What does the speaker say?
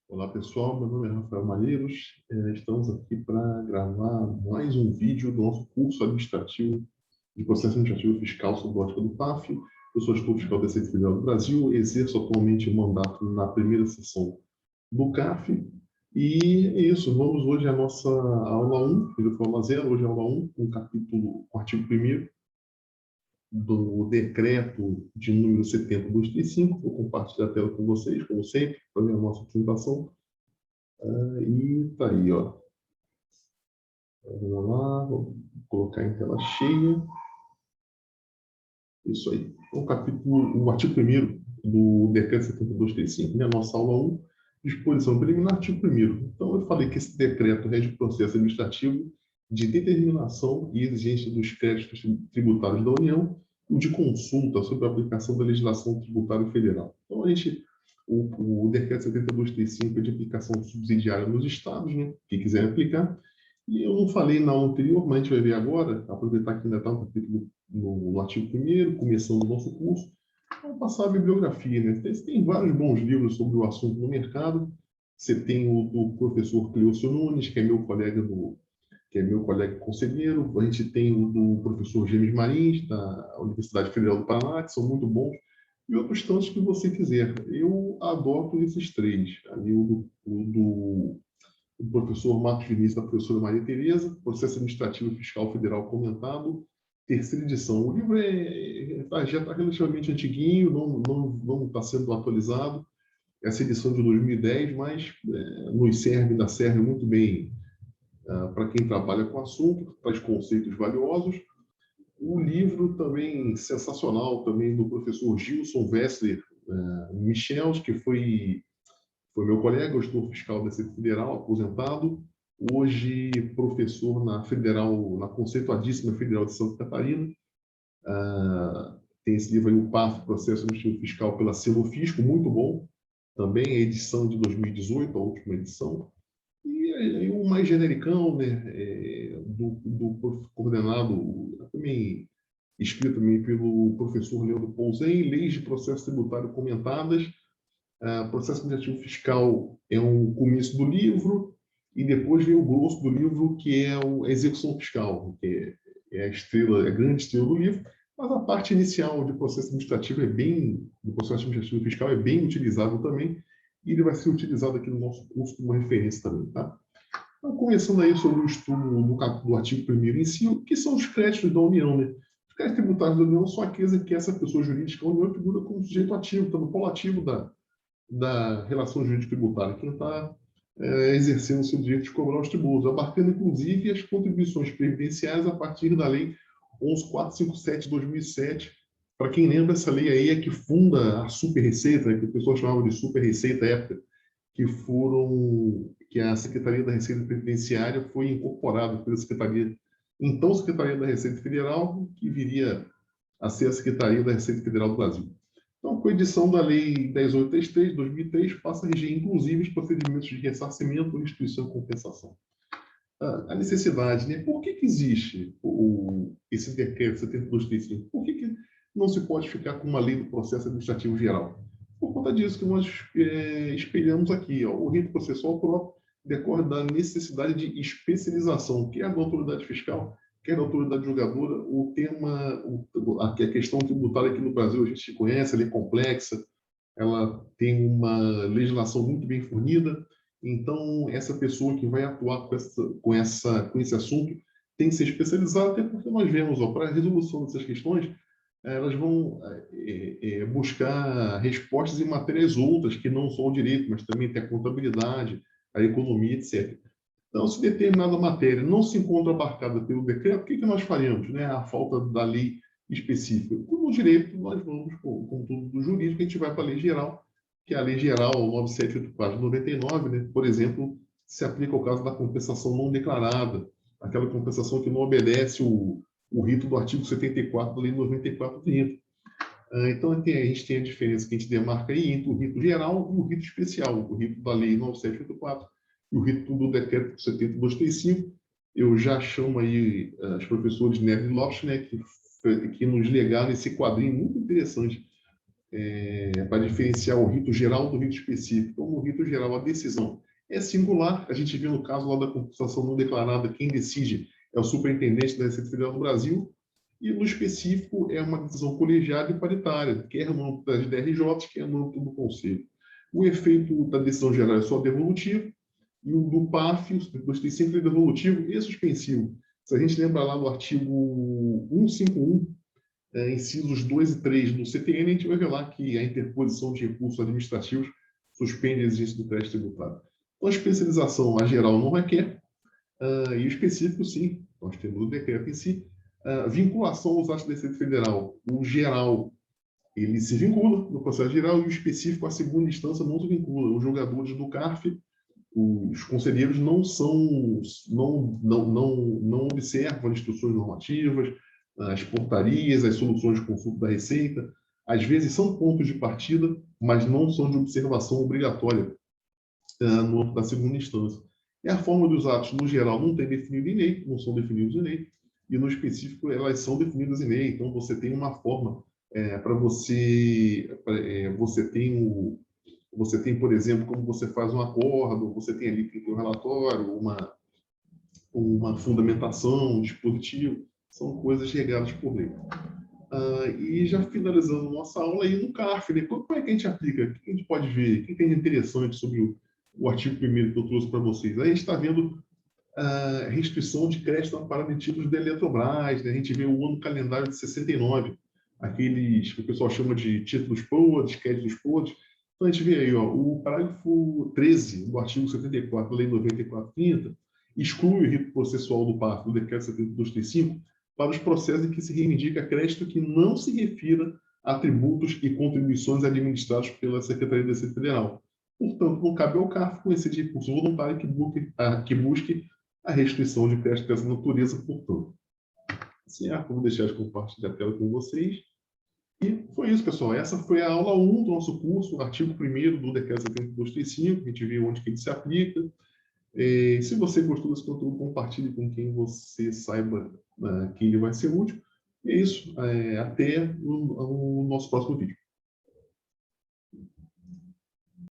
Olá pessoal, meu nome é Rafael Malheiros. Estamos aqui para gravar mais um vídeo do nosso curso administrativo de processo administrativo fiscal sob a ótica do PAF. Eu sou gestor fiscal da Receita Federal do Brasil, exerço atualmente o mandato na primeira sessão do CAF. E é isso, vamos hoje à nossa aula 1, de forma zero, hoje é a aula 1, um capítulo, o artigo 1º do decreto de número 70/2005. Vou compartilhar a tela com vocês, como sempre, para a nossa apresentação. E tá aí, ó. Vamos lá, vou colocar em tela cheia. Isso aí. O artigo 1º do decreto 72/2005, né? Nossa aula 1, disposição preliminar, artigo 1º. Então, eu falei que esse decreto rege o processo administrativo de determinação e exigência dos créditos tributários da União e de consulta sobre a aplicação da legislação tributária federal. Então, o decreto 72/2005 é de aplicação subsidiária nos estados, né, que quiserem aplicar. E eu não falei na aula anterior, mas a gente vai ver agora, aproveitar que ainda está no artigo 1º, começando o nosso curso, vamos passar a bibliografia, né? Tem vários bons livros sobre o assunto no mercado. Você tem o do professor Cleúcio Nunes, que é meu colega conselheiro. A gente tem o do professor James Marins, da Universidade Federal do Paraná, que são muito bons, e outros tantos que você quiser. Eu adoto esses três. Ali o professor Marcos Vinícius, da professora Maria Tereza, Processo Administrativo Fiscal Federal Comentado, terceira edição. O livro já está relativamente antiguinho, não está sendo atualizado. Essa edição de 2010, mas ainda serve muito bem para quem trabalha com o assunto, traz conceitos valiosos. O livro também sensacional, também do professor Gilson Wessler Michels, que foi meu colega, eu estou fiscal da Receita Federal, aposentado, hoje professor na conceituadíssima Federal de Santa Catarina. Tem esse livro aí, o PAF, Processo Administrativo Fiscal, pela Senofisco, muito bom. Também a edição de 2018, a última edição. E o mais genericão, né, coordenado, também escrito também pelo professor Leandro Pousem, Leis de Processo Tributário Comentadas. Processo Administrativo Fiscal é um começo do livro, e depois vem o grosso do livro, que é a execução fiscal, que é a grande estrela do livro, mas a parte inicial de processo administrativo do processo administrativo fiscal é bem utilizável também, e ele vai ser utilizado aqui no nosso curso como referência também, tá? Então, começando aí sobre o estudo do artigo 1º em si, o que são os créditos da União, né? Os créditos tributários da União são aqueles em que essa pessoa jurídica, a União, figura como sujeito ativo, está no polo ativo da relação jurídica tributária, quem está exercendo o seu direito de cobrar os tributos, abarcando inclusive as contribuições previdenciárias a partir da Lei 11.457 de 2007. Para quem lembra, essa lei aí é que funda a Super Receita, né, que o pessoal chamava de Super Receita à época, que a Secretaria da Receita Previdenciária foi incorporada pela então Secretaria da Receita Federal, que viria a ser a Secretaria da Receita Federal do Brasil. Então, com a edição da Lei 10.833 de 2003, passa a reger, inclusive, os procedimentos de ressarcimento, restituição e compensação. A necessidade, né? Por que existe esse decreto 72/2005? Por que não se pode ficar com uma lei do processo administrativo geral? Por conta disso que nós espelhamos aqui, ó, o rito processual próprio decorre da necessidade de especialização, quer da autoridade fiscal, quer da autoridade julgadora. A questão tributária aqui no Brasil a gente conhece, ela é complexa, ela tem uma legislação muito bem fornida. Então, essa pessoa que vai atuar com esse assunto tem que ser especializada, até porque nós vemos, para a resolução dessas questões, elas vão buscar respostas em matérias outras, que não só o direito, mas também tem a contabilidade, a economia, etc. Então, se determinada matéria não se encontra abarcada pelo decreto, o que nós faremos? Né? A falta da lei específica. Como direito, nós vamos, como tudo do jurídico, a gente vai para a lei geral, que é a lei geral 9784 de 99, né? Por exemplo, se aplica ao caso da compensação não declarada, aquela compensação que não obedece o rito do artigo 74 da lei 9430. Então, a gente tem a diferença que a gente demarca aí entre o rito geral e o rito especial, o rito da lei 9784 e o rito do decreto 72/2005. Eu já chamo aí os professores Neves e Lopes, né, que nos legaram esse quadrinho muito interessante para diferenciar o rito geral do rito específico. Então, no rito geral, a decisão é singular. A gente vê no caso lá da computação não declarada, quem decide é o superintendente da Receita Federal do Brasil, e no específico é uma decisão colegiada e paritária, quer no âmbito das DRJ, quer no âmbito do Conselho. O efeito da decisão geral é só devolutivo, e o do PAF, o 235, é devolutivo e suspensivo. Se a gente lembra lá do artigo 151, incisos 2 e 3 do CTN, a gente vai ver lá que a interposição de recursos administrativos suspende a exigência do crédito tributário. Então, a especialização, a geral, não requer, e o específico, sim. Nós temos o decreto em si. Vinculação aos atos da Receita Federal. O geral, ele se vincula no processo geral, e o específico, a segunda instância, não se vincula. Os julgadores do CARF, os conselheiros, não observam as instruções normativas, as portarias, as soluções de consulta da Receita. Às vezes são pontos de partida, mas não são de observação obrigatória no âmbito da segunda instância. E a forma dos atos, no geral, não tem definido em lei, não são definidos em lei, e no específico elas são definidas em lei. Então, você tem uma forma para você... Você tem, por exemplo, como você faz um acordo, você tem ali um relatório, uma fundamentação, um dispositivo, são coisas regadas por lei. E já finalizando nossa aula aí no CARF, né? Como é que a gente aplica? O que a gente pode ver? O que tem de interessante sobre o artigo 1º que eu trouxe para vocês? Aí a gente está vendo a restrição de crédito para títulos da Eletrobras, né? A gente vê o ano calendário de 69, aqueles que o pessoal chama de títulos podres, créditos podres. Então a gente vê aí, ó, o parágrafo 13 do artigo 74 da Lei 9430 exclui o rito processual do PAF, do Decreto 7235, para os processos em que se reivindica crédito que não se refira a tributos e contribuições administrados pela Secretaria da Receita Federal. Portanto, não cabe ao CARF conhecer de recurso voluntário que busque a restrição de crédito dessa natureza, portanto. Certo, vou deixar de compartilhar a tela com vocês. E foi isso, pessoal. Essa foi a aula 1 do nosso curso, o artigo 1º do Decreto 7235, a gente viu onde que ele se aplica. Se você gostou desse conteúdo, compartilhe com quem você saiba que ele vai ser útil. E é isso. Até o nosso próximo vídeo.